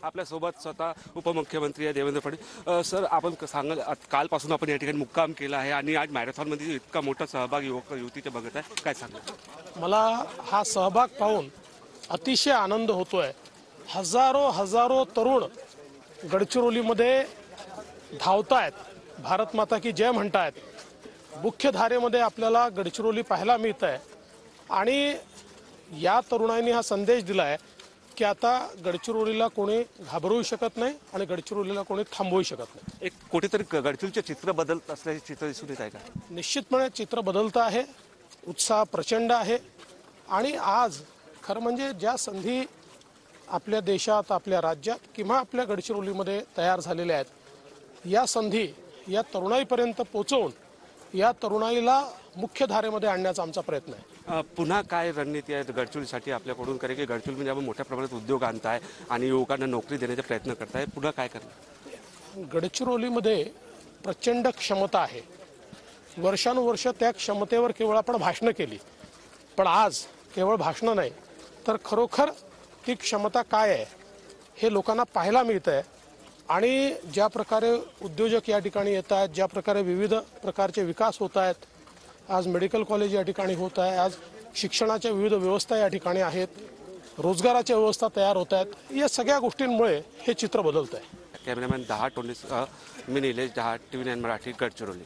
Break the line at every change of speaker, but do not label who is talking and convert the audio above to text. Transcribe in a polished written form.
आपल्यासोबत स्वतः उपमुख्यमंत्री आहे देवेंद्र फडणवीस। सर, आपण सांगाल कालपासून आपण या ठिकाणी मुक्काम केला आहे आणि आज मॅरेथॉनमध्ये इतका मोठा सहभाग युवक युवतीचे बघत आहे, काय सांगाल?
मला हा सहभाग पाहून अतिशय आनंद होतोय। हजारो तरुण गडचिरोलीमध्ये धावतायत, भारत माता की जय म्हणतायत। मुख्य धारेमध्ये आपल्याला गडचिरोली पाहायला मिळत आहे आणि या तरुणांनी हा संदेश दिलाय की आता गडचिरोलीला कोणी घाबरवू शकत नाही आणि गडचिरोलीला कोणी थांबवू शकत नाही।
एक कुठेतरी गडचिरोलीचे चित्र बदलत असल्याचे चित्र दिसून येत आहे का?
निश्चितपणे चित्र बदलतं आहे, उत्साह प्रचंड आहे आणि आज खरं म्हणजे ज्या संधी आपल्या देशात, आपल्या राज्यात किंवा आपल्या गडचिरोलीमध्ये तयार झालेल्या आहेत, या संधी या तरुणाईपर्यंत पोहोचवून या तरुणाईला मुख्य धारेमध्ये आणण्याचा आमचा प्रयत्न आहे।
पुन्हा काय रणनीती आहे गडचिरोलीसाठी आपल्याकडून? कारण की गडचिरोलीमध्ये आपण मोठ्या प्रमाणात उद्योग आणताय आणि युवकांना नोकरी देण्याचा प्रयत्न करताय, पुन्हा काय करणार?
गडचिरोलीमध्ये प्रचंड क्षमता आहे। वर्षानुवर्ष त्या क्षमतेवर केवळ आपण भाषणं केली, पण आज केवळ भाषणं नाही तर खरोखर ती क्षमता काय आहे हे लोकांना पाहायला मिळतंय। आणि ज्या प्रकारे उद्योजक या ठिकाणी येत आहेत, ज्या प्रकारे विविध प्रकारचे विकास होत आहेत, आज मेडिकल कॉलेज या ठिकाणी होत आहे, आज शिक्षणाच्या विविध व्यवस्था या ठिकाणी आहेत, रोजगाराच्या व्यवस्था तयार होत आहेत, या सगळ्या गोष्टींमुळे हे चित्र बदलत आहे।
कॅमेरामॅन 10 टोनीस मी निलेश 10 TV9 मराठी गडचिरोली।